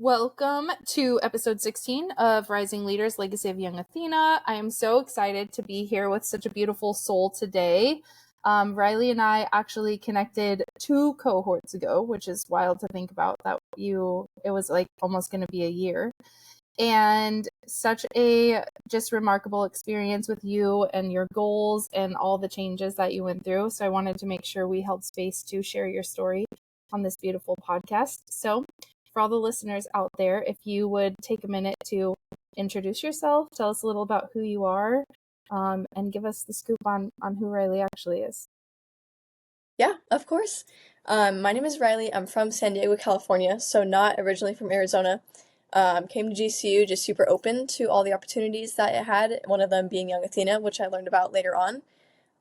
Welcome to episode 16 of Rising Leaders, Legacy of Young Athena. I am so excited to be here with such a beautiful soul today. Rylee and I actually connected 2 cohorts ago, which is wild to think about it was like almost going to be a year. And such a just remarkable experience with you and your goals and all the changes that you went through. So I wanted to make sure we held space to share your story on this beautiful podcast. So for all the listeners out there, if you would take a minute to introduce yourself, tell us a little about who you are, and give us the scoop on who Rylee actually is. Yeah, of course. My name is Rylee. I'm from San Diego, California, so not originally from Arizona. Came to GCU just super open to all the opportunities that it had, one of them being Young Athena, which I learned about later on.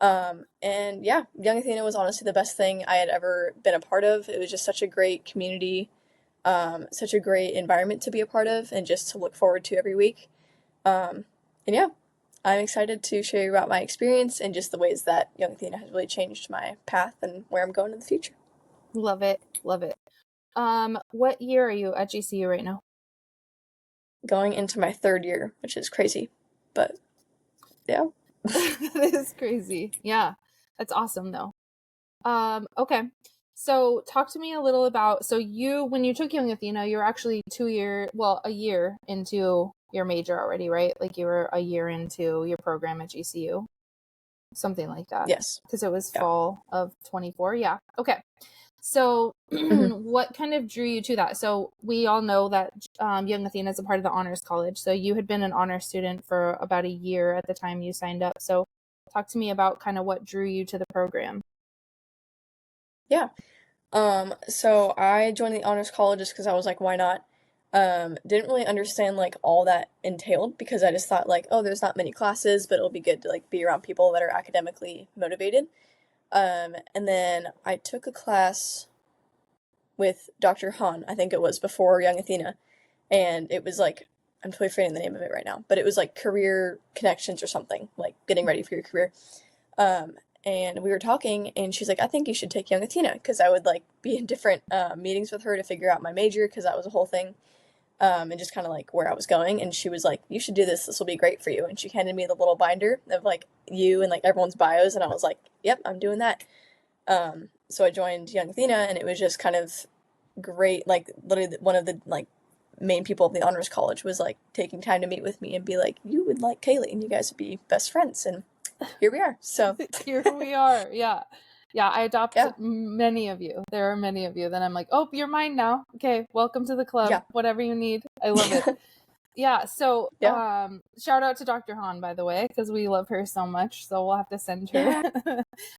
And yeah, Young Athena was honestly the best thing I had ever been a part of. It was just such a great community, such a great environment to be a part of and just to look forward to every week. And yeah, I'm excited to share you about my experience and just the ways that Young Athena has really changed my path and where I'm going in the future. Love it. Love it. What year are you at GCU right now? Going into my 3rd year, which is crazy, but yeah. That is crazy. Yeah, that's awesome though. Okay. So talk to me a little about, when you took Young Athena, you were actually a year into your major already, right? Like you were a year into your program at GCU, something like that. Yes. Because it was fall of 24. Yeah. Okay. So what kind of drew you to that? So we all know that Young Athena is a part of the Honors College. So you had been an honor student for about a year at the time you signed up. So talk to me about kind of what drew you to the program. Yeah. So I joined the Honors College just because I was like, why not? Didn't really understand like all that entailed because I just thought like, oh, there's not many classes, but it'll be good to like be around people that are academically motivated. And then I took a class with Dr. Han, I think it was before Young Athena, and it was like, I'm totally forgetting the name of it right now, but it was like career connections or something, like getting ready for your career. And we were talking, and she's like, I think you should take Young Athena, because I would like be in different meetings with her to figure out my major, because that was a whole thing, and just kind of like where I was going. And she was like, you should do this. This will be great for you. And she handed me the little binder of like you and like everyone's bios, and I was like, yep, I'm doing that. So I joined Young Athena, and it was just kind of great. Like literally one of the like main people of the honors college was like taking time to meet with me and be like, you would like Kaylee and you guys would be best friends, and here we are. So here we are. Yeah I adopted many of you. There are many of you that I'm like, oh, you're mine now. Okay, welcome to the club. Whatever you need. I love it. Yeah, so shout out to Dr. Han, by the way, because we love her so much. So we'll have to send her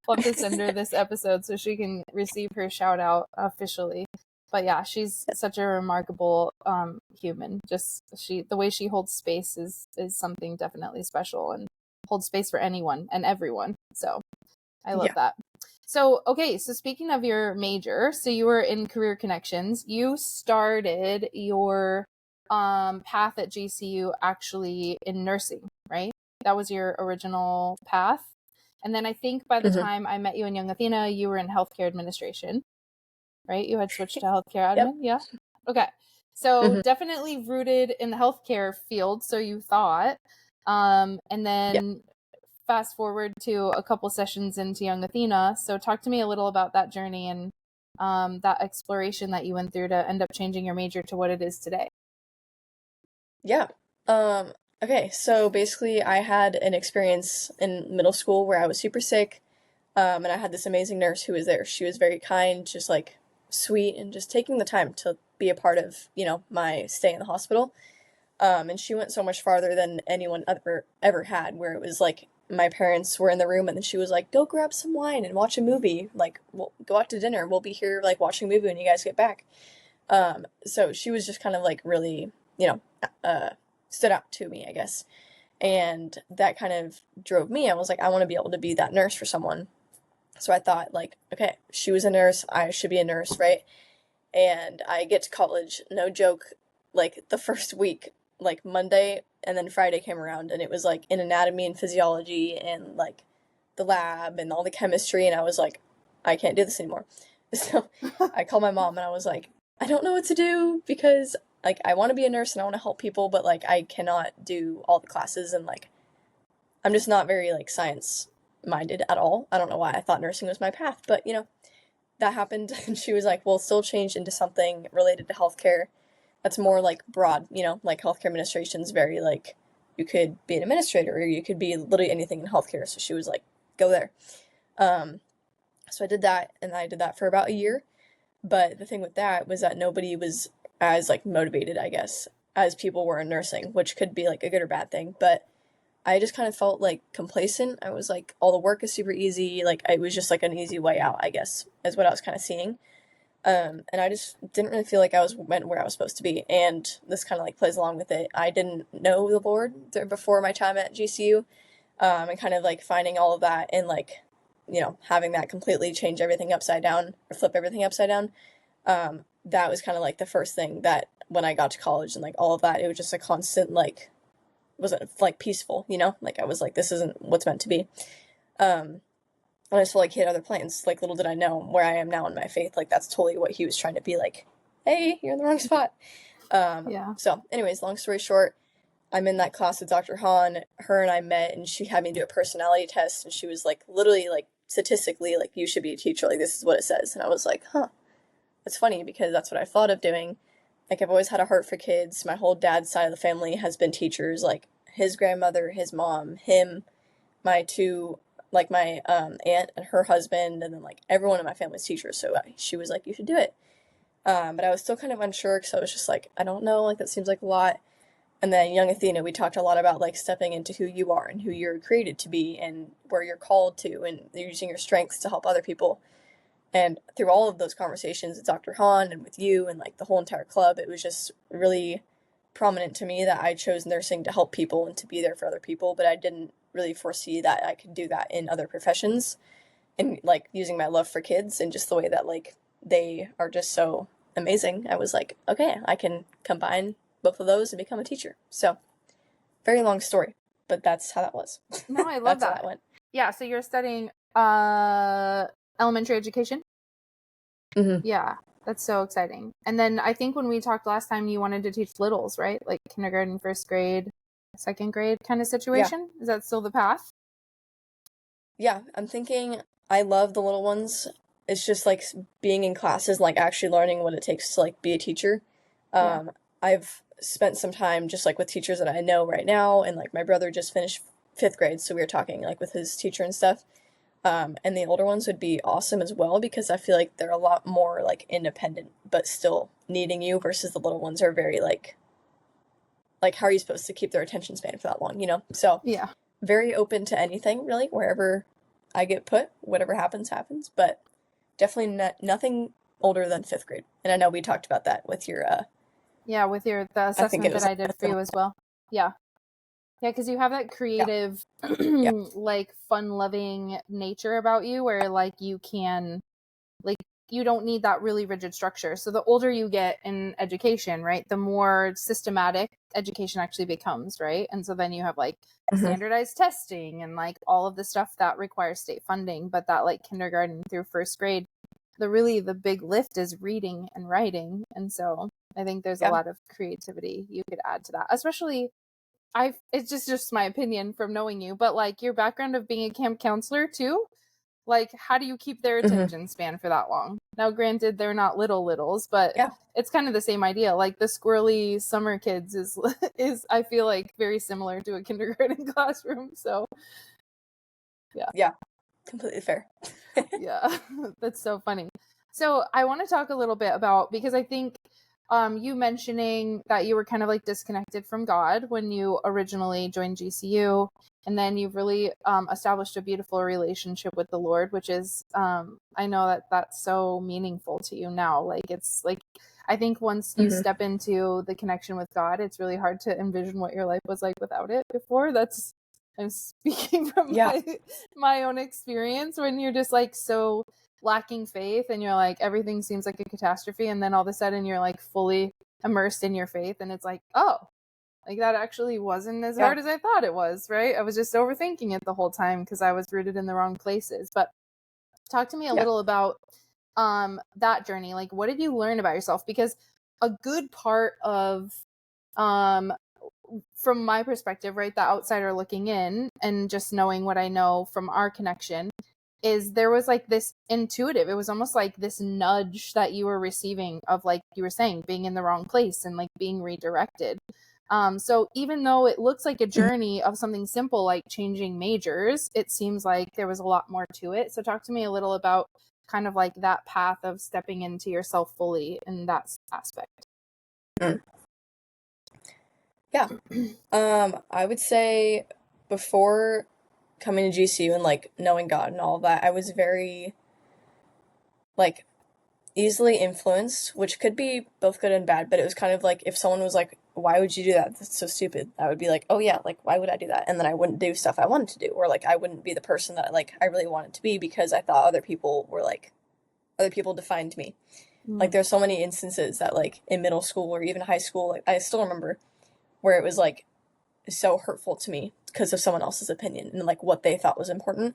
we'll have to send her this episode so she can receive her shout out officially. But yeah, she's such a remarkable human. Just the way she holds space is something definitely special, and holds space for anyone and everyone. So I love that. So, okay, so speaking of your major, so you were in career connections. You started your path at GCU actually in nursing, right? That was your original path. And then I think by the time I met you in Young Athena, you were in healthcare administration, right? You had switched to healthcare admin. Yeah. Okay. So definitely rooted in the healthcare field. So you thought, and then fast forward to a couple sessions into Young Athena. So talk to me a little about that journey and that exploration that you went through to end up changing your major to what it is today. Yeah. Okay, so basically I had an experience in middle school where I was super sick, and I had this amazing nurse who was there. She was very kind, just like sweet, and just taking the time to be a part of, my stay in the hospital. And she went so much farther than anyone ever had, where it was like my parents were in the room and then she was like, go grab some wine and watch a movie. Like, we'll go out to dinner. We'll be here like watching a movie when you guys get back. So she was just kind of like really, stood out to me, I guess. And that kind of drove me. I was like, I want to be able to be that nurse for someone. So I thought like, okay, she was a nurse. I should be a nurse, right? And I get to college, no joke, like the first week, like Monday and then Friday came around and it was like in anatomy and physiology and like the lab and all the chemistry. And I was like, I can't do this anymore. So I called my mom and I was like, I don't know what to do because like, I want to be a nurse and I want to help people, but like, I cannot do all the classes, and like, I'm just not very like science minded at all. I don't know why I thought nursing was my path, but you know, that happened. And she was like, well, still change into something related to healthcare that's more like broad, you know, like healthcare administration is very like, you could be an administrator or you could be literally anything in healthcare. So she was like, go there. So I did that, and I did that for about a year. But the thing with that was that nobody was as like motivated, I guess, as people were in nursing, which could be like a good or bad thing. But I just kind of felt like complacent. I was like, all the work is super easy. Like, it was just like an easy way out, I guess, is what I was kind of seeing. And I just didn't really feel like I was went where I was supposed to be. And this kind of like plays along with it. I didn't know the Lord before my time at GCU, and kind of like finding all of that and like, you know, having that completely change everything upside down or flip everything upside down. That was kind of like the first thing that when I got to college and like all of that, it was just a constant like, wasn't like peaceful, you know, like I was like, this isn't what's meant to be. And I just felt like he had other plans. Like, little did I know where I am now in my faith, like that's totally what he was trying to be like, hey, you're in the wrong spot. So anyways, long story short, I'm in that class with Dr. Hahn. Her and I met, and she had me do a personality test, and she was like, literally like statistically, like, you should be a teacher, like this is what it says. And I was like, huh, it's funny because that's what I thought of doing. Like, I've always had a heart for kids. My whole dad's side of the family has been teachers, like his grandmother, his mom, him, my two, like my aunt and her husband, and then like everyone in my family's teachers. So she was like, you should do it. But I was still kind of unsure because I was just like, I don't know, like that seems like a lot. And then Young Athena, we talked a lot about like stepping into who you are and who you're created to be and where you're called to, and using your strengths to help other people. And through all of those conversations with Dr. Hahn and with you and like the whole entire club, it was just really prominent to me that I chose nursing to help people and to be there for other people, but I didn't really foresee that I could do that in other professions, and like using my love for kids and just the way that like they are just so amazing. I was like, okay, I can combine both of those and become a teacher. So very long story, but that's how that was. No, I love that. How that went. Yeah. So you're studying elementary education? Mm-hmm. Yeah. That's so exciting. And then I think when we talked last time, you wanted to teach littles, right? Like kindergarten, first grade, second grade kind of situation. Yeah. Is that still the path? Yeah, I'm thinking I love the little ones. It's just like being in classes, like actually learning what it takes to like be a teacher. I've spent some time just like with teachers that I know right now, and like my brother just finished 5th grade, so we were talking like with his teacher and stuff. And the older ones would be awesome as well, because I feel like they're a lot more like independent but still needing you, versus the little ones are very like how are you supposed to keep their attention span for that long, you know? So yeah, very open to anything really, wherever I get put, whatever happens, but definitely nothing older than 5th grade. And I know we talked about that with your the assessment that I did for you as well. Yeah, because you have that creative like fun-loving nature about you, where like you can, like, you don't need that really rigid structure. So the older you get in education, right, the more systematic education actually becomes, right? And so then you have like standardized testing and like all of the stuff that requires state funding. But that like kindergarten through 1st grade, the big lift is reading and writing. And so I think there's a lot of creativity you could add to that, especially it's just my opinion from knowing you, but like your background of being a camp counselor too. Like, how do you keep their attention span for that long? Now, granted, they're not littles, but it's kind of the same idea. Like the squirrely summer kids is I feel like very similar to a kindergarten classroom. So yeah, completely fair. Yeah, that's so funny. So I want to talk a little bit about, because I think you mentioning that you were kind of like disconnected from God when you originally joined GCU, and then you've really established a beautiful relationship with the Lord, which is I know that that's so meaningful to you now. Like, it's like, I think once you step into the connection with God, it's really hard to envision what your life was like without it before. I'm speaking from my own experience, when you're just like so lacking faith and you're like, everything seems like a catastrophe, and then all of a sudden you're like fully immersed in your faith, and it's like, oh, like that actually wasn't as hard as I thought it was, right? I was just overthinking it the whole time because I was rooted in the wrong places. But talk to me a little about that journey. Like, what did you learn about yourself? Because a good part of, from my perspective, right, the outsider looking in and just knowing what I know from our connection, is there was like this intuitive, it was almost like this nudge that you were receiving of, like you were saying, being in the wrong place and like being redirected. So even though it looks like a journey of something simple like changing majors, it seems like there was a lot more to it. So talk to me a little about kind of like that path of stepping into yourself fully in that aspect. Yeah. I would say before coming to GCU and like knowing God and all of that, I was very like easily influenced, which could be both good and bad, but it was kind of like if someone was like, why would you do that? That's so stupid. I would be like, oh yeah, like why would I do that? And then I wouldn't do stuff I wanted to do, or like I wouldn't be the person that like I really wanted to be because I thought other people defined me. Like there's so many instances that like in middle school or even high school, like I still remember where it was like so hurtful to me because of someone else's opinion and like what they thought was important.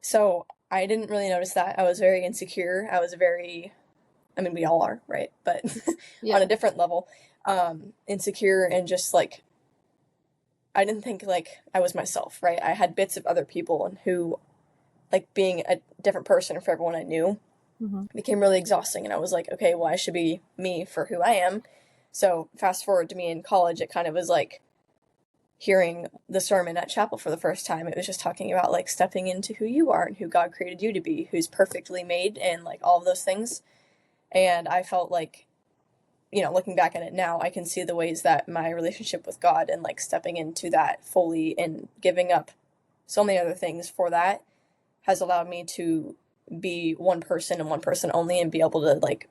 So I didn't really notice that. I was very insecure. I mean, we all are, right? But on a different level, insecure and just like, I didn't think like I was myself, right? I had bits of other people and who, like being a different person for everyone I knew became really exhausting. And I was like, okay, well, I should be me for who I am. So fast forward to me in college, it kind of was like hearing the sermon at chapel for the first time. It was just talking about like stepping into who you are and who God created you to be, who's perfectly made and like all of those things. And I felt like, you know, looking back at it now, I can see the ways that my relationship with God and like stepping into that fully and giving up so many other things for that has allowed me to be one person and one person only, and be able to like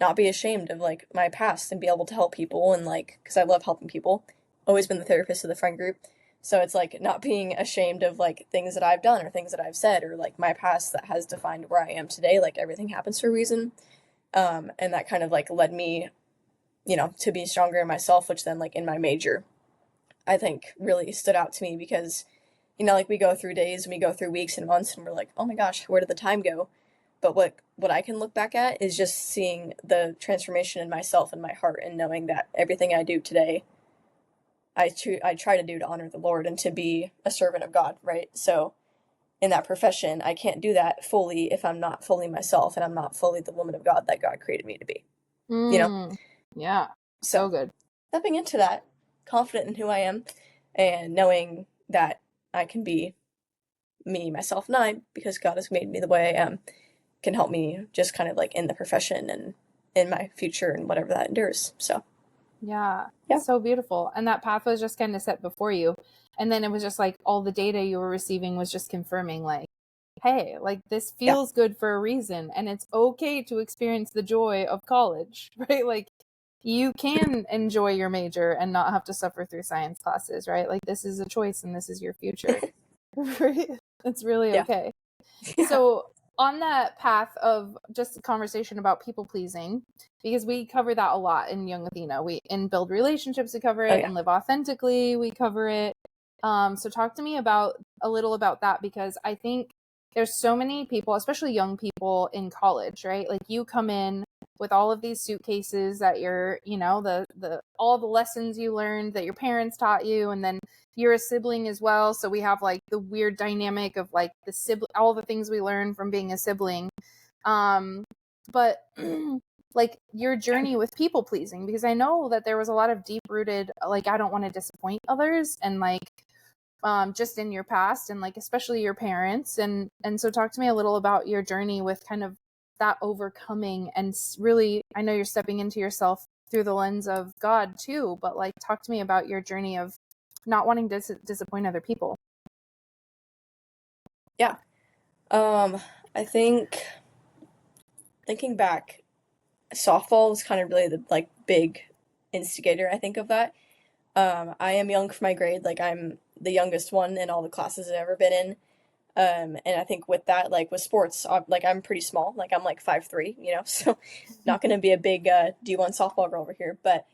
not be ashamed of like my past and be able to help people. And like, because I love helping people, always been the therapist of the friend group. So it's like not being ashamed of like things that I've done or things that I've said or like my past that has defined where I am today. Like everything happens for a reason. And that kind of like led me, you know, to be stronger in myself, which then like in my major, I think really stood out to me because, you know, like we go through days and we go through weeks and months and we're like, oh my gosh, where did the time go? But what I can look back at is just seeing the transformation in myself and my heart, and knowing that everything I do today, I try to do to honor the Lord and to be a servant of God, right? So in that profession, I can't do that fully if I'm not fully myself and I'm not fully the woman of God that God created me to be. You know? Yeah. So good. Stepping into that, confident in who I am and knowing that I can be me, myself, and I, because God has made me the way I am, can help me just kind of like in the profession and in my future and whatever that endures. So yeah, so beautiful. And that path was just kind of set before you, and then it was just like all the data you were receiving was just confirming like, hey, like this feels good for a reason, and it's okay to experience the joy of college, right? Like you can enjoy your major and not have to suffer through science classes, right? Like this is a choice and this is your future. Right? It's really okay. So on that path of just a conversation about people pleasing, because we cover that a lot in Young Athena, we in Build Relationships we cover it, and Live Authentically we cover it. So talk to me about a little about that, because I think there's so many people, especially young people in college, right? Like you come in with all of these suitcases that you're, you know, the all the lessons you learned that your parents taught you, and then you're a sibling as well. So we have like the weird dynamic of like the sibling, all the things we learn from being a sibling. But like your journey with people pleasing, because I know that there was a lot of deep rooted, like, I don't want to disappoint others, and like, just in your past, and like, especially your parents. And so talk to me a little about your journey with kind of that overcoming, and really, I know you're stepping into yourself through the lens of God too, but like, talk to me about your journey of not wanting to disappoint other people. Yeah. I think thinking back, softball was kind of really the like big instigator, I think, of that. I am young for my grade, like I'm the youngest one in all the classes I've ever been in. And I think with that, like with sports, like I'm pretty small, like I'm like 5'3", you know, so not going to be a big D1 softball girl over here, but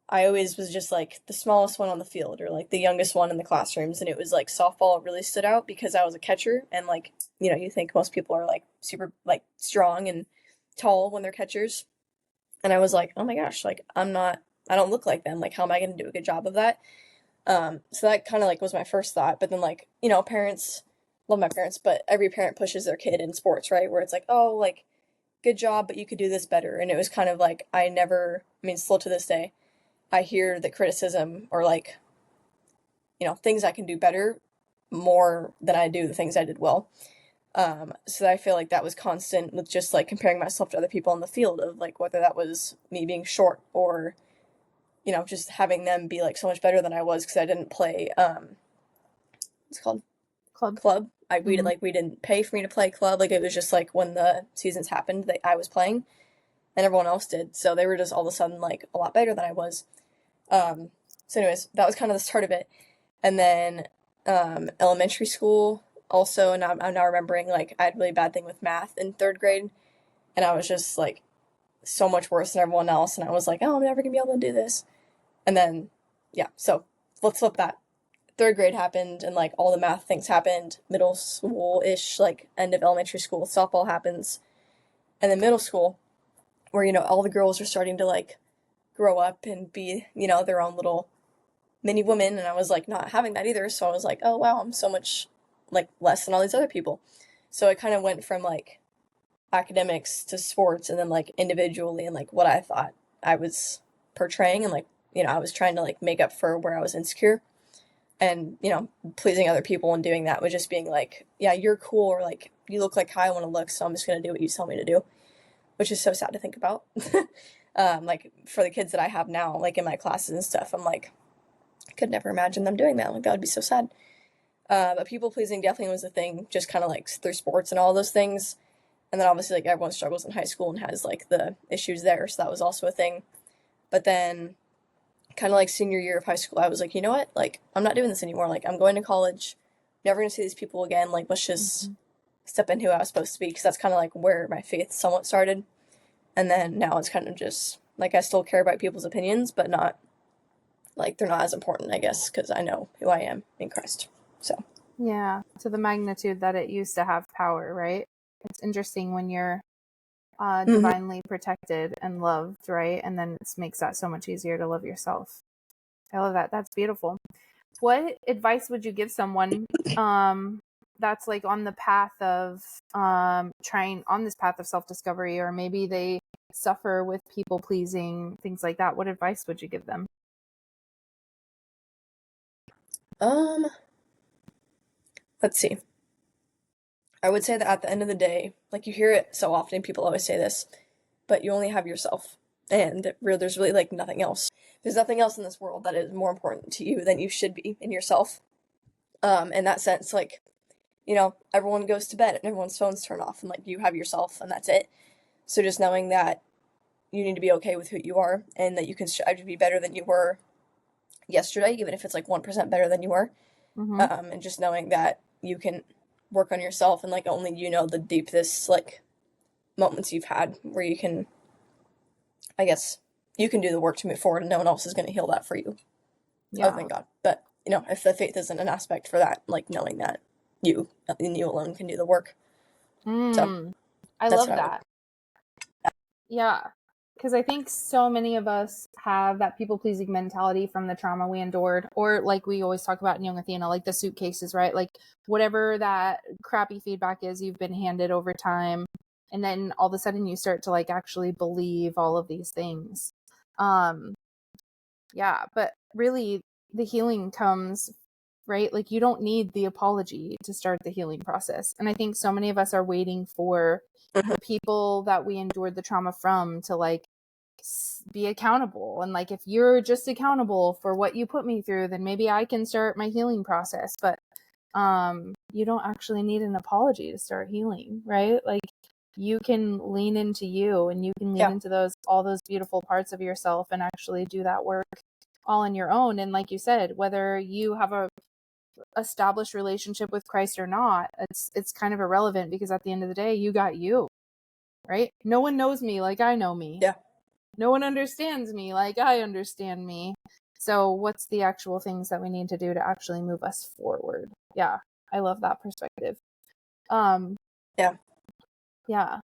I always was just like the smallest one on the field, or like the youngest one in the classrooms. And it was like softball really stood out because I was a catcher, and like, you know, you think most people are like super like strong and tall when they're catchers. And I was like, oh my gosh, like I don't look like them. Like, how am I going to do a good job of that? So that kind of like was my first thought. But then like, parents, love my parents, but every parent pushes their kid in sports, right? Where it's like, oh, like, good job, but you could do this better. And it was kind of like, still to this day, I hear the criticism or like, things I can do better more than I do the things I did well. So I feel like that was constant with just like comparing myself to other people in the field of like whether that was me being short or just having them be like so much better than I was because I didn't play what's it called club. We didn't pay for me to play club. Like it was just like when the seasons happened that I was playing and everyone else did. So they were just all of a sudden like a lot better than I was. So anyways, that was kind of the start of it. And then elementary school also, and I'm now remembering like I had a really bad thing with math in 3rd grade, and I was just like so much worse than everyone else, and I was like, oh, I'm never gonna be able to do this. And then so let's flip that. 3rd grade happened, and like all the math things happened. Middle school-ish, like end of elementary school, softball happens, and then middle school, where all the girls are starting to like grow up and be their own little mini woman, and I was like not having that either. So I was like, oh wow, I'm so much like less than all these other people. So I kind of went from like academics to sports, and then like individually and like what I thought I was portraying, and like I was trying to like make up for where I was insecure, and pleasing other people and doing that was just being like, yeah, you're cool, or like you look like how I want to look, so I'm just gonna do what you tell me to do, which is so sad to think about. Like for the kids that I have now, like in my classes and stuff, I'm like, I could never imagine them doing that. Like that would be so sad. But people pleasing definitely was a thing, just kind of like through sports and all those things. And then obviously like everyone struggles in high school and has like the issues there, so that was also a thing. But then kind of like senior year of high school, I was like, you know what? Like I'm not doing this anymore. Like I'm going to college. Never gonna see these people again. Like let's just step in who I was supposed to be, because that's kind of like where my faith somewhat started. And then now it's kind of just like I still care about people's opinions, but not like they're not as important, I guess, because I know who I am in Christ. So yeah, to the magnitude that it used to have power, right? It's interesting when you're divinely protected and loved, right? And then it makes that so much easier to love yourself. I love that. That's beautiful. What advice would you give someone that's like on the path of trying on this path of self-discovery, or maybe they suffer with people pleasing, things like that? What advice would you give them? Let's see. I would say that at the end of the day, like you hear it so often, people always say this, but you only have yourself, and there's really like nothing else. There's nothing else in this world that is more important to you than you should be in yourself. In that sense, like, everyone goes to bed and everyone's phones turn off, and like you have yourself, and that's it. So just knowing that you need to be okay with who you are, and that you can strive to be better than you were yesterday, even if it's like 1% better than you were. And just knowing that you can work on yourself, and like only the deepest like moments you've had where you can, I guess, you can do the work to move forward, and no one else is going to heal that for you. Yeah. Oh, thank God. But if the faith isn't an aspect for that, like knowing that you alone can do the work. So I love that. Yeah. Because I think so many of us have that people-pleasing mentality from the trauma we endured, or like we always talk about in Young Athena, like the suitcases, right? Like whatever that crappy feedback is you've been handed over time, and then all of a sudden you start to like actually believe all of these things. Yeah, but really the healing comes, right? Like you don't need the apology to start the healing process. And I think so many of us are waiting for the people that we endured the trauma from to like be accountable, and like if you're just accountable for what you put me through, then maybe I can start my healing process. But you don't actually need an apology to start healing, right? Like you can lean into you, and you can lean into all those beautiful parts of yourself and actually do that work all on your own. And like you said, whether you have a established relationship with Christ or not, it's kind of irrelevant, because at the end of the day, you got you, right? No one knows me like I know me. Yeah. No one understands me like I understand me. So what's the actual things that we need to do to actually move us forward? Yeah, I love that perspective. Yeah.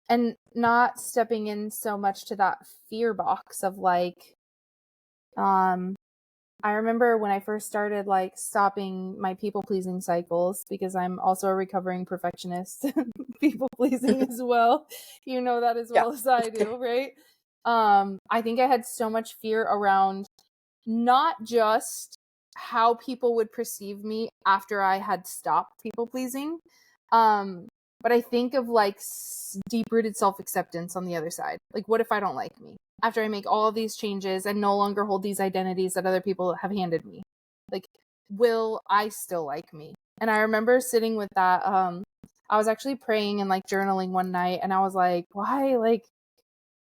and not stepping in so much to that fear box of like, I remember when I first started like stopping my people pleasing cycles, because I'm also a recovering perfectionist, people pleasing as well. You know that as well as I do, right? I think I had so much fear around not just how people would perceive me after I had stopped people pleasing, but I think of like deep-rooted self-acceptance on the other side. Like, what if I don't like me after I make all of these changes and no longer hold these identities that other people have handed me? Like, will I still like me? And I remember sitting with that. I was actually praying and like journaling one night, and I was like, why? Like,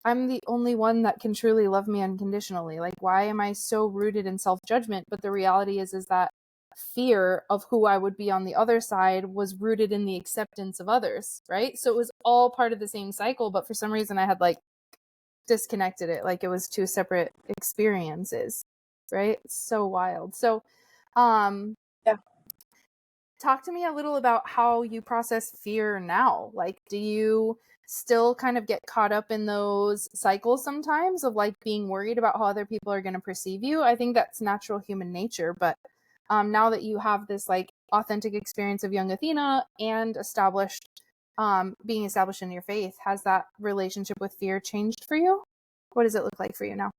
I'm the only one that can truly love me unconditionally. Like, why am I so rooted in self-judgment? But the reality is that fear of who I would be on the other side was rooted in the acceptance of others, right? So it was all part of the same cycle, but for some reason I had like disconnected it, like it was two separate experiences, right? It's so wild. So talk to me a little about how you process fear now. Like, do you still kind of get caught up in those cycles sometimes of like being worried about how other people are going to perceive you? I think that's natural human nature, but now that you have this like authentic experience of Young Athena and being established in your faith, has that relationship with fear changed for you? What does it look like for you now?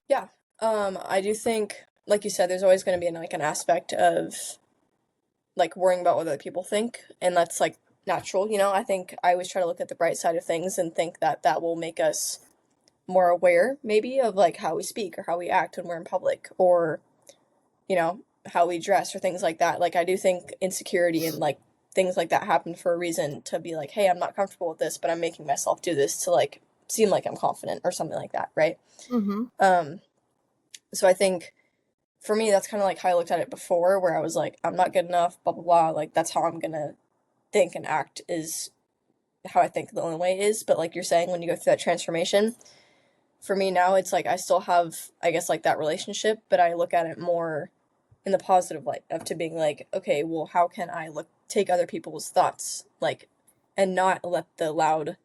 Yeah. I do think, like you said, there's always going to be like an aspect of like worrying about what other people think, and that's like natural, you know. I think I always try to look at the bright side of things and think that that will make us more aware maybe of like how we speak or how we act when we're in public, or you know, how we dress or things like that. Like I do think insecurity and like things like that happen for a reason, to be like, hey, I'm not comfortable with this, but I'm making myself do this to like seem like I'm confident or something like that, right? So I think for me that's kind of like how I looked at it before, where I was like, I'm not good enough, blah blah blah, like that's how I'm gonna think and act, is how I think the only way is. But like you're saying, when you go through that transformation, for me now it's like I still have, I guess, like that relationship, but I look at it more in the positive light of to being like, okay, well, how can I take other people's thoughts, like, and not let the loud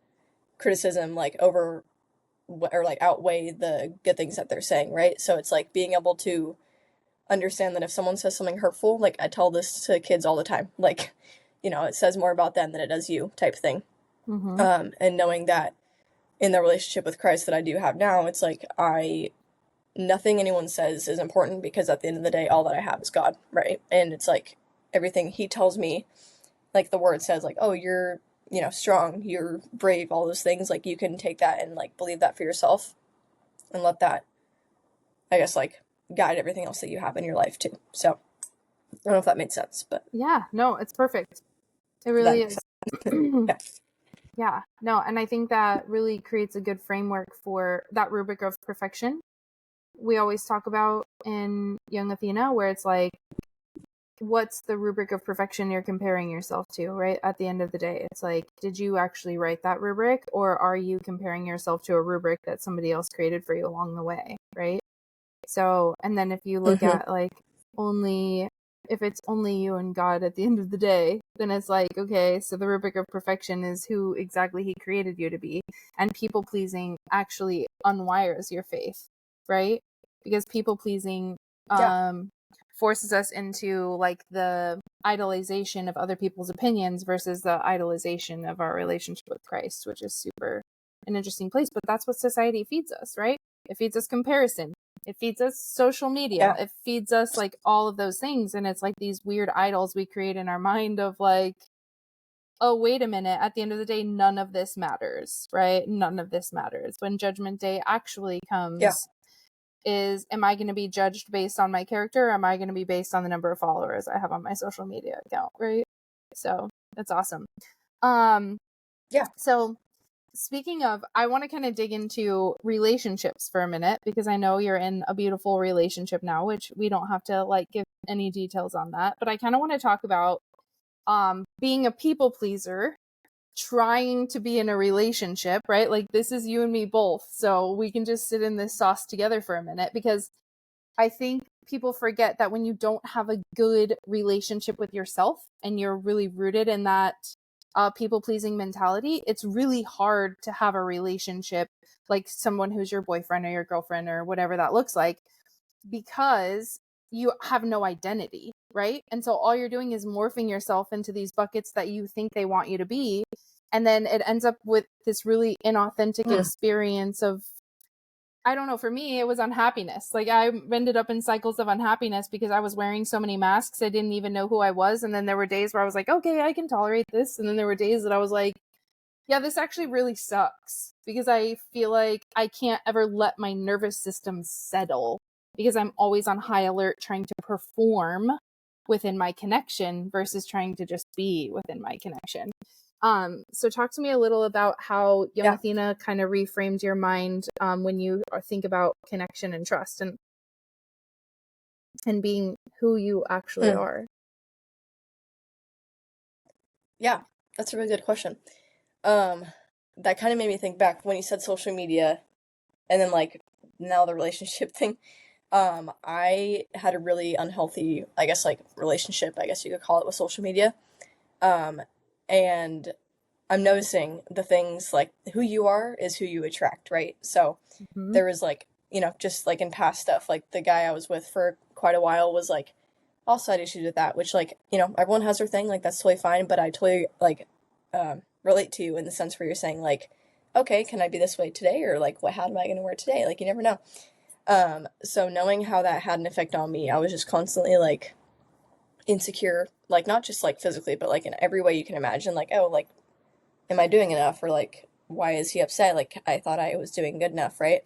criticism like over or like outweigh the good things that they're saying, right? So it's like being able to understand that if someone says something hurtful, like I tell this to kids all the time, like, you know, it says more about them than it does you, type thing. And knowing that in the relationship with Christ that I do have now, it's like nothing anyone says is important, because at the end of the day, all that I have is God, right? And it's like everything he tells me, like the word says, like, oh, you're, you know, strong, you're brave, all those things, like you can take that and like believe that for yourself and let that, I guess, like guide everything else that you have in your life too. So I don't know if that made sense, but Yeah, no, it's perfect. It really is. Yeah. Yeah, no, and I think that really creates a good framework for that rubric of perfection we always talk about in Young Athena, where it's like, what's the rubric of perfection you're comparing yourself to, right? At the end of the day, it's like, did you actually write that rubric, or are you comparing yourself to a rubric that somebody else created for you along the way, right? So, and then if you look at like if it's only you and God at the end of the day, then it's like, okay, so the rubric of perfection is who exactly he created you to be. And people pleasing actually unwires your faith, right? Because people pleasing forces us into like the idolization of other people's opinions versus the idolization of our relationship with Christ, which is super an interesting place. But that's what society feeds us, right? It feeds us comparison. It feeds us social media. It feeds us like all of those things. And it's like these weird idols we create in our mind of like, oh, wait a minute. At the end of the day, none of this matters, right? None of this matters. When Judgment Day actually comes, am I going to be judged based on my character? Or am I going to be based on the number of followers I have on my social media account, right? So that's awesome. So speaking of, I want to kind of dig into relationships for a minute, because I know you're in a beautiful relationship now, which we don't have to like give any details on that, but I kind of want to talk about being a people pleaser, trying to be in a relationship, right? Like this is you and me both, so we can just sit in this sauce together for a minute, because I think people forget that when you don't have a good relationship with yourself and you're really rooted in that people-pleasing mentality, it's really hard to have a relationship like someone who's your boyfriend or your girlfriend or whatever that looks like, because you have no identity, right? And so all you're doing is morphing yourself into these buckets that you think they want you to be. And then it ends up with this really inauthentic experience of, I don't know, for me, it was unhappiness. Like I ended up in cycles of unhappiness because I was wearing so many masks. I didn't even know who I was. And then there were days where I was like, okay, I can tolerate this. And then there were days that I was like, yeah, this actually really sucks, because I feel like I can't ever let my nervous system settle because I'm always on high alert trying to perform within my connection versus trying to just be within my connection. So talk to me a little about how Young Athena kind of reframed your mind when you think about connection and trust and being who you actually are. Yeah, that's a really good question. That kind of made me think back when you said social media and then like now the relationship thing. I had a really unhealthy, I guess, like relationship, I guess you could call it, with social media. And I'm noticing the things like who you are is who you attract, right? So there was like, you know, just like in past stuff, like the guy I was with for quite a while was like, also had issues with that, which like, you know, everyone has their thing, like that's totally fine, but I totally like relate to you in the sense where you're saying like, okay, can I be this way today? Or like, what hat am I going to wear today? Like, you never know. So knowing how that had an effect on me, I was just constantly like insecure, like not just like physically, but like in every way you can imagine, like, oh, like, am I doing enough? Or like, why is he upset? Like, I thought I was doing good enough, right?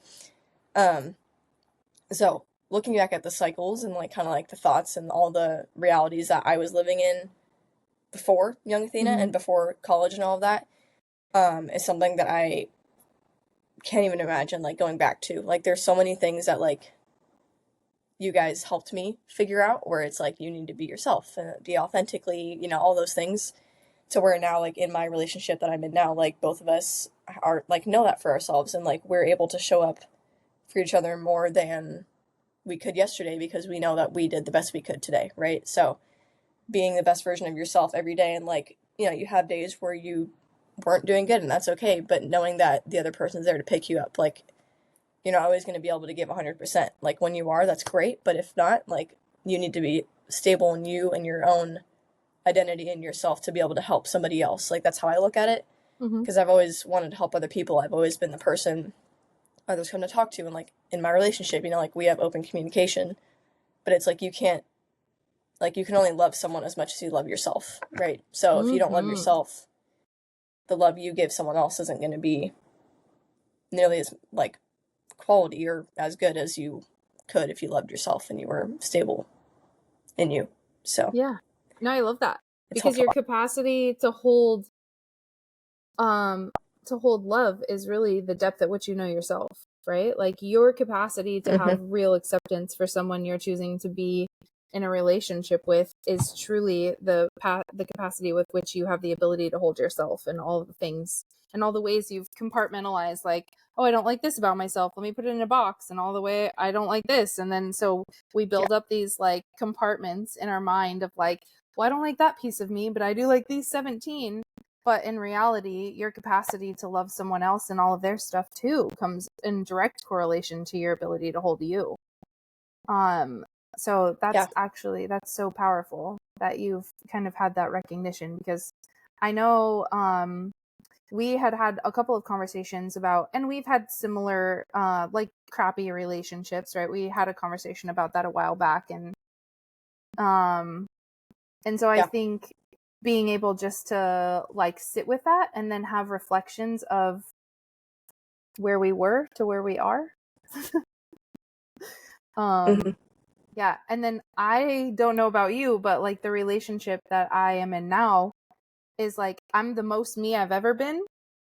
So looking back at the cycles and like kind of like the thoughts and all the realities that I was living in before Young Athena and before college and all of that, is something that I can't even imagine like going back to. Like there's so many things that like you guys helped me figure out, where it's like you need to be yourself and be authentically, you know, all those things, to where now like in my relationship that I'm in now, like both of us are like know that for ourselves, and like we're able to show up for each other more than we could yesterday because we know that we did the best we could today, right? So being the best version of yourself every day, and like, you know, you have days where you weren't doing good and that's okay, but knowing that the other person's there to pick you up, like you're not always going to be able to give 100%. Like when you are, that's great, but if not, like you need to be stable in you and your own identity and yourself to be able to help somebody else. Like that's how I look at it, because I've always wanted to help other people. I've always been the person others come to talk to, and like in my relationship, you know, like we have open communication, but it's like you can't, like you can only love someone as much as you love yourself, right? So if you don't love yourself, the love you give someone else isn't going to be nearly as like quality or as good as you could if you loved yourself and you were stable in you. So yeah, no, I love that, because your capacity to hold love is really the depth at which you know yourself, right? Like your capacity to have real acceptance for someone you're choosing to be in a relationship with is truly the capacity with which you have the ability to hold yourself and all of the things and all the ways you've compartmentalized, like, oh, I don't like this about myself, let me put it in a box, and all the way I don't like this. And then so we build up these like compartments in our mind of like, well, I don't like that piece of me, but I do like these 17. But in reality, your capacity to love someone else and all of their stuff too comes in direct correlation to your ability to hold you. So that's that's so powerful that you've kind of had that recognition, because I know we had a couple of conversations about, and we've had similar like crappy relationships, right? We had a conversation about that a while back, and so I think being able just to like sit with that and then have reflections of where we were to where we are. Yeah. And then I don't know about you, but like the relationship that I am in now is like, I'm the most me I've ever been.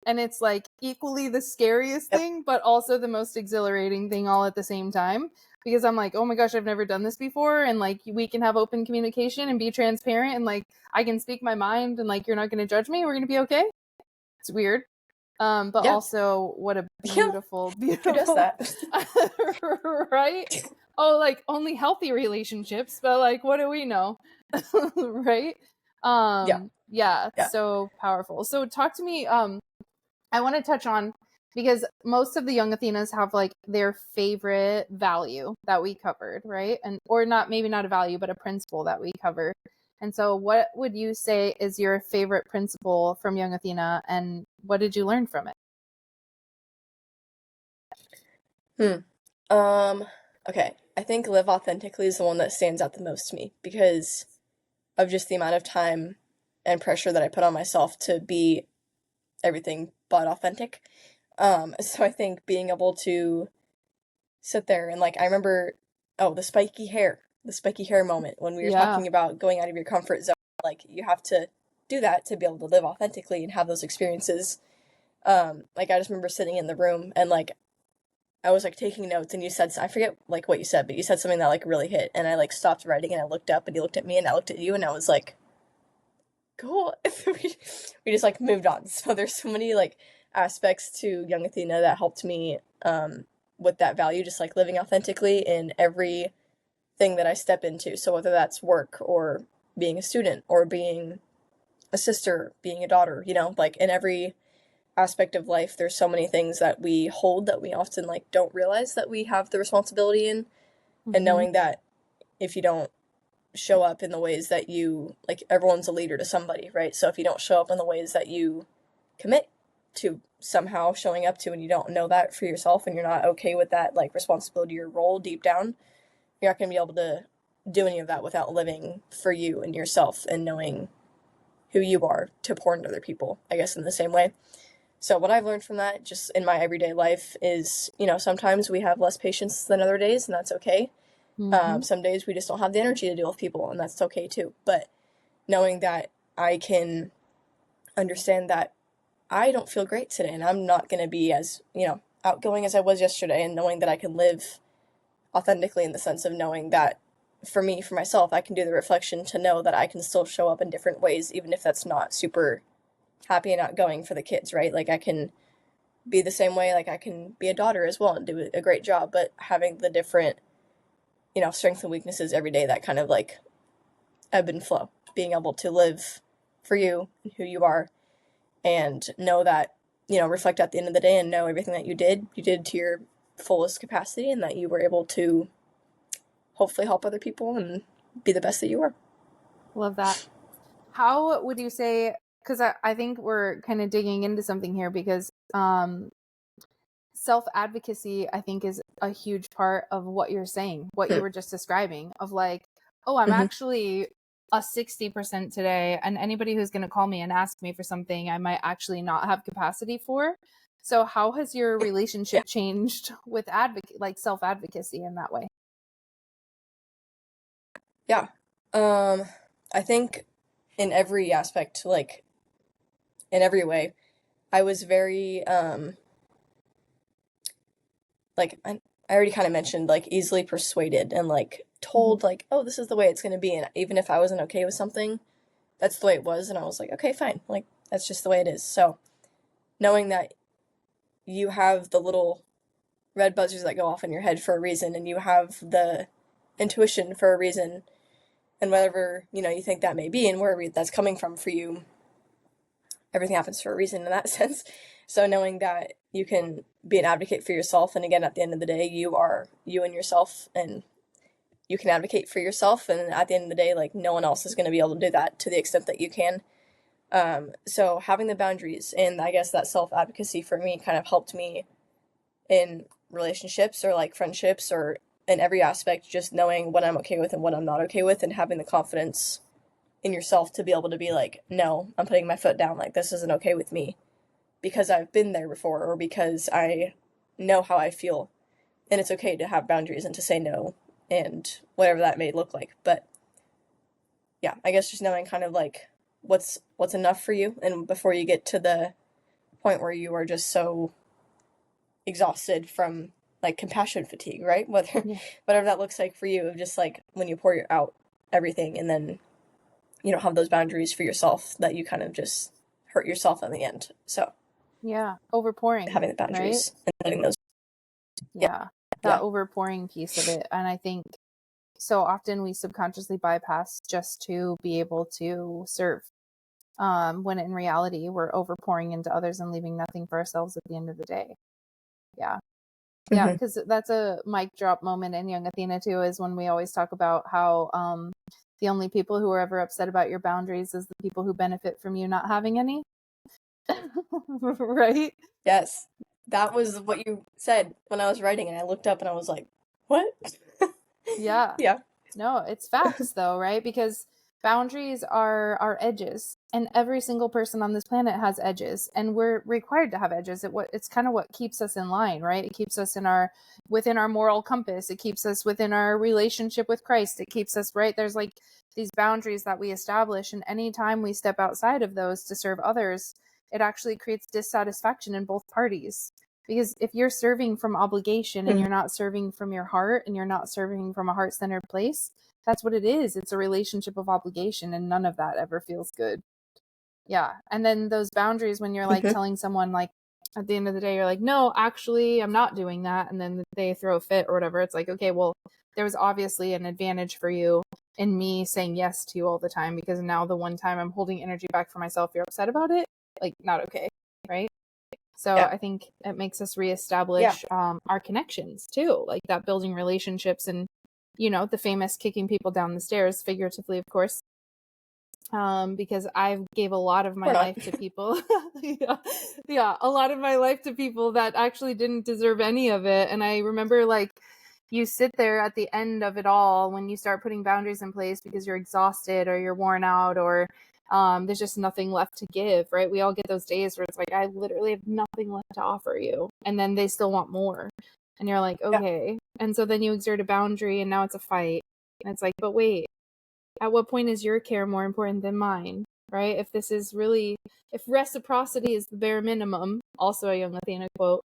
And it's like equally the scariest thing, but also the most exhilarating thing all at the same time. Because I'm like, oh my gosh, I've never done this before. And like, we can have open communication and be transparent. And like, I can speak my mind and like, you're not going to judge me. We're going to be okay. It's weird. But also what a beautiful, beautiful, who does that? right? Oh, like only healthy relationships, but like, what do we know? Right. Yeah, so powerful. So talk to me, I want to touch on, because most of the Young Athenas have like their favorite value that we covered, right? And or not, maybe not a value, but a principle that we cover. And so what would you say is your favorite principle from Young Athena, and what did you learn from it? Okay. I think live authentically is the one that stands out the most to me because of just the amount of time and pressure that I put on myself to be everything but authentic. So I think being able to sit there and like, I remember, the spiky hair moment when we were talking about going out of your comfort zone. Like, you have to do that to be able to live authentically and have those experiences. Like, I just remember sitting in the room and like, I was like taking notes and you said, I forget like what you said, but you said something that like really hit, and I like stopped writing and I looked up and you looked at me and I looked at you and I was like, cool. we just like moved on. So there's so many like aspects to Young Athena that helped me with that value, just like living authentically in everything that I step into. So whether that's work or being a student or being a sister, being a daughter, like in every aspect of life, there's so many things that we hold that we often like don't realize that we have the responsibility in. And knowing that if you don't show up in the ways that you like, everyone's a leader to somebody, right? So if you don't show up in the ways that you commit to somehow showing up to, and you don't know that for yourself and you're not okay with that like responsibility or role deep down, you're not going to be able to do any of that without living for you and yourself and knowing who you are to pour into other people, I guess, in the same way. So what I've learned from that just in my everyday life is, sometimes we have less patience than other days, and that's okay. Some days we just don't have the energy to deal with people, and that's okay too. But knowing that I can understand that I don't feel great today and I'm not going to be as, outgoing as I was yesterday, and knowing that I can live authentically in the sense of knowing that for me, for myself, I can do the reflection to know that I can still show up in different ways, even if that's not super happy and outgoing for the kids, right? Like, I can be the same way, like I can be a daughter as well and do a great job, but having the different, strengths and weaknesses every day that kind of like ebb and flow, being able to live for you and who you are, and know that, reflect at the end of the day and know everything that you did to your fullest capacity, and that you were able to hopefully help other people and be the best that you are. Love that. How would you say, because I think we're kind of digging into something here, because self-advocacy, I think, is a huge part of what you're saying, what you were just describing, of like, oh, I'm actually a 60% today, and anybody who's going to call me and ask me for something I might actually not have capacity for. So how has your relationship changed with self-advocacy in that way? Yeah. I think in every aspect, like in every way, I was very, like, I already kind of mentioned, like, easily persuaded and like told like, oh, this is the way it's going to be. And even if I wasn't okay with something, that's the way it was. And I was like, okay, fine. Like, that's just the way it is. So knowing that you have the little red buzzers that go off in your head for a reason, and you have the intuition for a reason, and whatever, you think that may be and wherever that's coming from for you, everything happens for a reason in that sense. So knowing that you can be an advocate for yourself, and again, at the end of the day, you are you and yourself, and you can advocate for yourself, and at the end of the day, like, no one else is going to be able to do that to the extent that you can. So having the boundaries, and I guess that self-advocacy for me kind of helped me in relationships or like friendships or in every aspect, just knowing what I'm okay with and what I'm not okay with, and having the confidence in yourself to be able to be like, no, I'm putting my foot down, like, this isn't okay with me, because I've been there before, or because I know how I feel, and it's okay to have boundaries and to say no, and whatever that may look like. But yeah, I guess just knowing kind of like what's enough for you, and before you get to the point where you are just so exhausted from like compassion fatigue, right? Whatever that looks like for you, just like when you pour out everything, and then you don't have those boundaries for yourself, that you kind of just hurt yourself in the end. So overpouring, having the boundaries, right? And letting those that overpouring piece of it. And I think so often we subconsciously bypass just to be able to serve, when in reality, we're overpouring into others and leaving nothing for ourselves at the end of the day. Yeah. Yeah, because that's a mic drop moment in Young Athena too, is when we always talk about how the only people who are ever upset about your boundaries is the people who benefit from you not having any. Right? Yes. That was what you said when I was writing, and I looked up and I was like, what? Yeah. Yeah. No, it's facts though, right? Because boundaries are our edges, and every single person on this planet has edges, and we're required to have edges. It's kind of what keeps us in line, right? It keeps us within our moral compass. It keeps us within our relationship with Christ. It keeps us, right? There's like these boundaries that we establish, and anytime we step outside of those to serve others, it actually creates dissatisfaction in both parties. Because if you're serving from obligation and you're not serving from your heart and you're not serving from a heart-centered place, that's what it is. It's a relationship of obligation, and none of that ever feels good. Yeah. And then those boundaries, when you're like telling someone, like, at the end of the day, you're like, no, actually, I'm not doing that. And then they throw a fit or whatever. It's like, okay, well, there was obviously an advantage for you in me saying yes to you all the time, because now the one time I'm holding energy back for myself, you're upset about it. Like, not okay. Right. So I think it makes us reestablish our connections too, like that, building relationships, and, the famous kicking people down the stairs, figuratively, of course, because I gave a lot of my life to people. A lot of my life to people that actually didn't deserve any of it. And I remember, like, you sit there at the end of it all when you start putting boundaries in place because you're exhausted or you're worn out, or there's just nothing left to give, right? We all get those days where it's like, I literally have nothing left to offer you. And then they still want more. And you're like, okay. And so then you exert a boundary, and now it's a fight. And it's like, but wait, at what point is your care more important than mine, right? If reciprocity is the bare minimum, also a Young Athena quote,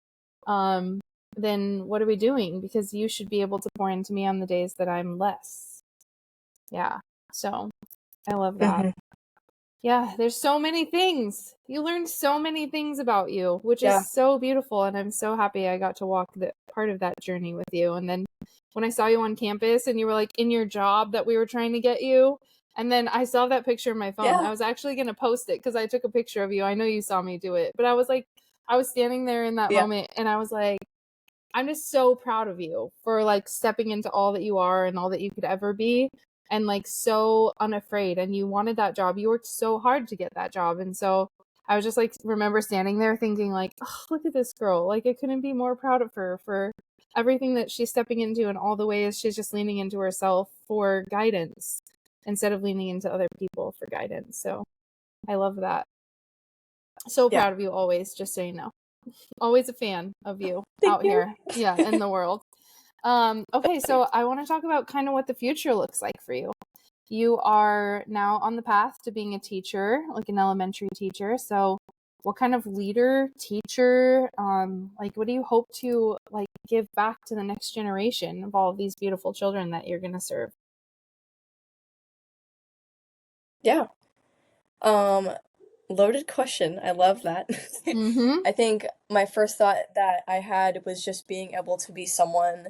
then what are we doing? Because you should be able to pour into me on the days that I'm less. Yeah. So I love that. Yeah, there's so many things. You learned so many things about you, which is so beautiful. And I'm so happy I got to walk part of that journey with you. And then when I saw you on campus and you were like in your job that we were trying to get you, and then I saw that picture on my phone. I was actually going to post it because I took a picture of you. I know you saw me do it, but I was standing there in that moment, and I was like, I'm just so proud of you for like stepping into all that you are and all that you could ever be, and like so unafraid. And you wanted that job. You worked so hard to get that job. And so I was just like, remember standing there thinking like, oh, look at this girl. Like, I couldn't be more proud of her for everything that she's stepping into, and all the ways she's just leaning into herself for guidance instead of leaning into other people for guidance. So I love that. So proud of you always, just so you know. Always a fan of you out here. Yeah, in the world. Okay, so I want to talk about kind of what the future looks like for you. You are now on the path to being a teacher, like an elementary teacher. So what kind of leader, teacher, like what do you hope to like give back to the next generation of all of these beautiful children that you're going to serve? Yeah. Loaded question. I love that. I think my first thought that I had was just being able to be someone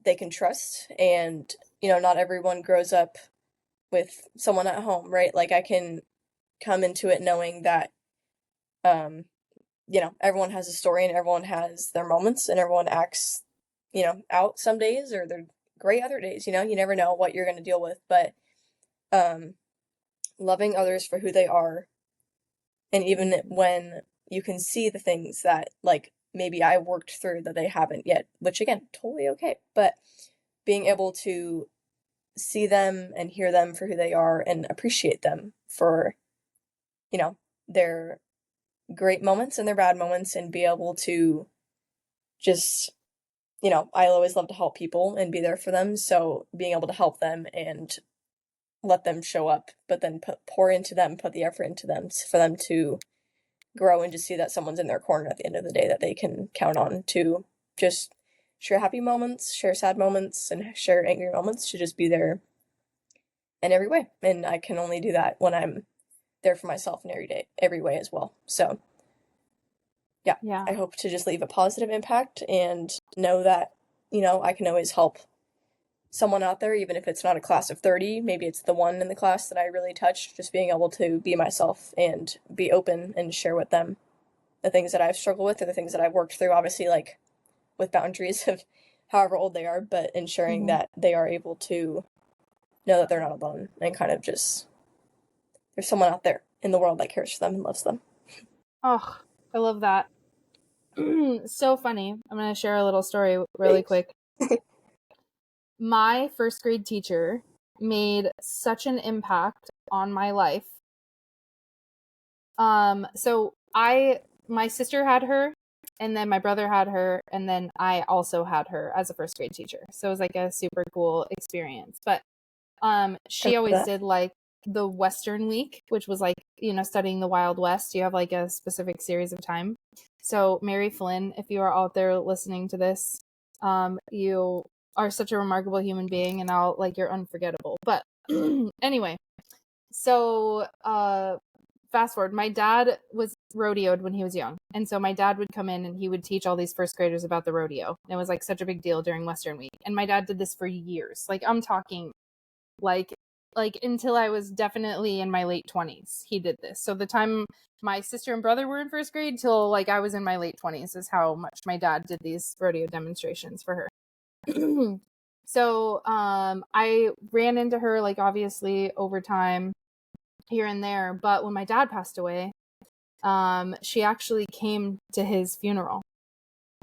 they can trust. And, not everyone grows up with someone at home, right? Like, I can come into it knowing that, everyone has a story and everyone has their moments, and everyone acts, out some days, or they're great other days, you never know what you're going to deal with. But loving others for who they are, and even when you can see the things that, like, maybe I worked through that they haven't yet, which again, totally okay, but being able to see them and hear them for who they are and appreciate them for, their great moments and their bad moments, and be able to just, I always love to help people and be there for them. So being able to help them and let them show up, but then pour into them, put the effort into them for them to grow, and just see that someone's in their corner at the end of the day that they can count on to just share happy moments, share sad moments, and share angry moments, to just be there in every way. And I can only do that when I'm there for myself in every way as well. So yeah, I hope to just leave a positive impact and know that, I can always help someone out there, even if it's not a class of 30, maybe it's the one in the class that I really touched, just being able to be myself and be open and share with them the things that I've struggled with or the things that I've worked through, obviously, like, with boundaries of however old they are, but ensuring that they are able to know that they're not alone and kind of just, there's someone out there in the world that cares for them and loves them. Oh, I love that. So funny. I'm going to share a little story really quick. My first grade teacher made such an impact on my life. So my sister had her, and then my brother had her, and then I also had her as a first grade teacher. So it was like a super cool experience. But she always did like the Western week, which was like, studying the Wild West. You have like a specific series of time. So Mary Flynn, if you are out there listening to this, you are such a remarkable human being, and you're unforgettable. But anyway, so fast forward, my dad was rodeoed when he was young. And so my dad would come in and he would teach all these first graders about the rodeo. And it was like such a big deal during Western week. And my dad did this for years. Like I'm talking like until I was definitely in my late 20s, he did this. So the time my sister and brother were in first grade till like I was in my late 20s is how much my dad did these rodeo demonstrations for her. So I ran into her like obviously over time here and there, but when my dad passed away, she actually came to his funeral.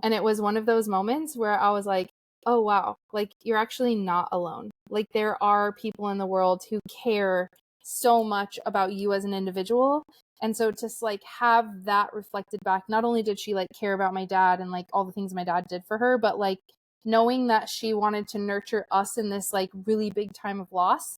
And it was one of those moments where I was like, oh, wow, like you're actually not alone. Like there are people in the world who care so much about you as an individual. And so to like have that reflected back, not only did she like care about my dad and like all the things my dad did for her, but like knowing that she wanted to nurture us in this like really big time of loss.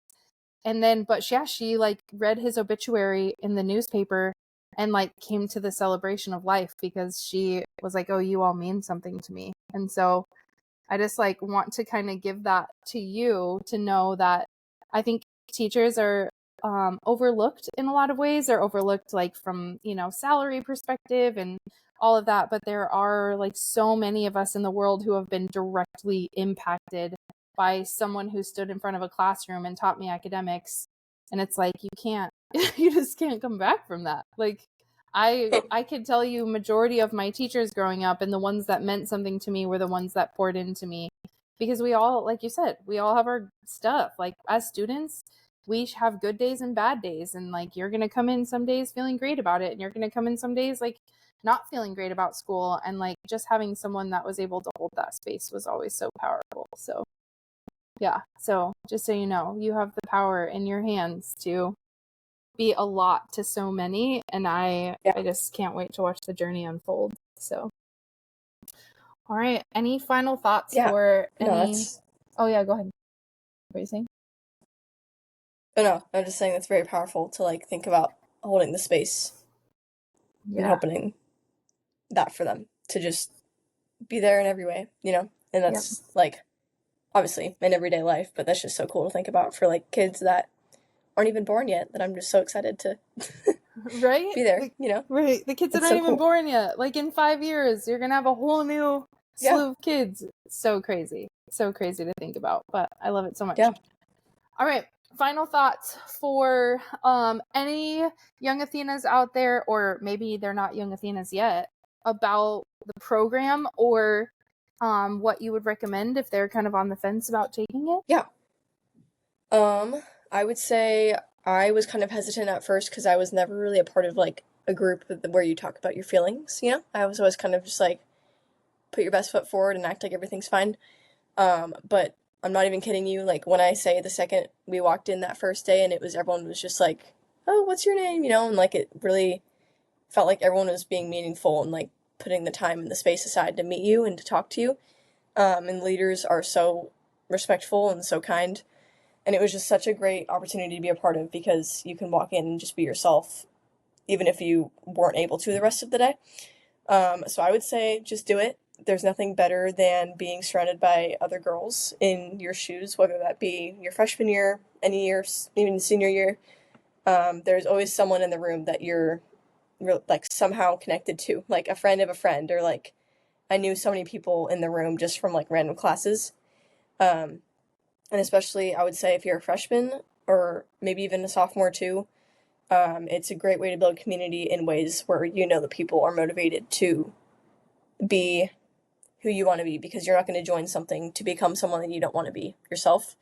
And then, but she like read his obituary in the newspaper and like came to the celebration of life because she was like, oh, you all mean something to me. And so I just like want to kind of give that to you to know that I think teachers are overlooked in a lot of ways. They're overlooked like from, salary perspective and all of that. But there are like so many of us in the world who have been directly impacted by someone who stood in front of a classroom and taught me academics. And it's like, you just can't come back from that. Like I could tell you majority of my teachers growing up and the ones that meant something to me were the ones that poured into me, because we all, like you said, we all have our stuff. Like as students, we have good days and bad days. And like, you're going to come in some days feeling great about it. And you're going to come in some days like not feeling great about school. And like just having someone that was able to hold that space was always so powerful. So yeah. So just so you know, you have the power in your hands to be a lot to so many. And I just can't wait to watch the journey unfold. So, all right. Any final thoughts for any? Oh yeah, go ahead. What are you saying? Oh no, I'm just saying that's very powerful to like think about holding the space and opening that for them to just be there in every way, and that's like obviously in everyday life, but that's just so cool to think about for like kids that aren't even born yet, that I'm just so excited to be there, Right. The kids that aren't even born yet. Like in 5 years, you're going to have a whole new slew of kids. It's so crazy. So crazy to think about, but I love it so much. Yeah. All right. Final thoughts for any young Athenas out there, or maybe they're not young Athenas yet, about the program or what you would recommend if they're kind of on the fence about taking it? Yeah. I would say I was kind of hesitant at first because I was never really a part of like a group where you talk about your feelings, I was always kind of just like put your best foot forward and act like everything's fine. But I'm not even kidding you, like when I say the second we walked in that first day and everyone was just like, oh, what's your name, and like it really felt like everyone was being meaningful and like putting the time and the space aside to meet you and to talk to you. And leaders are so respectful and so kind. And it was just such a great opportunity to be a part of because you can walk in and just be yourself, even if you weren't able to the rest of the day. So I would say just do it. There's nothing better than being surrounded by other girls in your shoes, whether that be your freshman year, any year, even senior year. There's always someone in the room that you're like somehow connected to, like a friend of a friend, or like I knew so many people in the room just from like random classes. And And especially, I would say, if you're a freshman or maybe even a sophomore too, it's a great way to build community in ways where you know the people are motivated to be who you want to be, because you're not going to join something to become someone that you don't want to be yourself.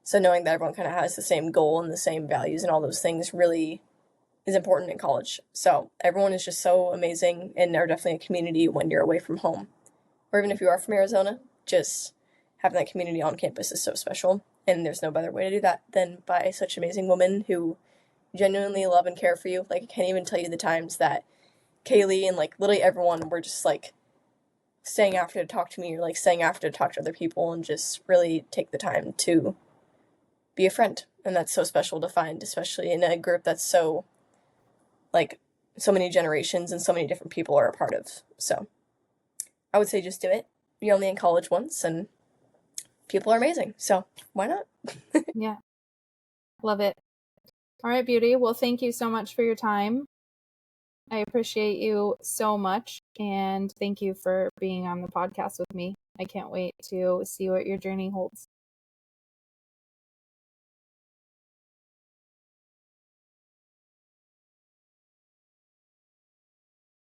So knowing that everyone kind of has the same goal and the same values and all those things really is important in college. So everyone is just so amazing and are definitely a community when you're away from home. Or even if you are from Arizona, just having that community on campus is so special. And there's no better way to do that than by such amazing women who genuinely love and care for you. Like, I can't even tell you the times that Kaylee and, like, literally everyone were just, like, staying after to talk to me, or, like, staying after to talk to other people and just really take the time to be a friend. And that's so special to find, especially in a group that's so, like, so many generations and so many different people are a part of. So I would say just do it. You're only in college once, and people are amazing. So why not? Yeah. Love it. All right, Beauty. Well, thank you so much for your time. I appreciate you so much. And thank you for being on the podcast with me. I can't wait to see what your journey holds.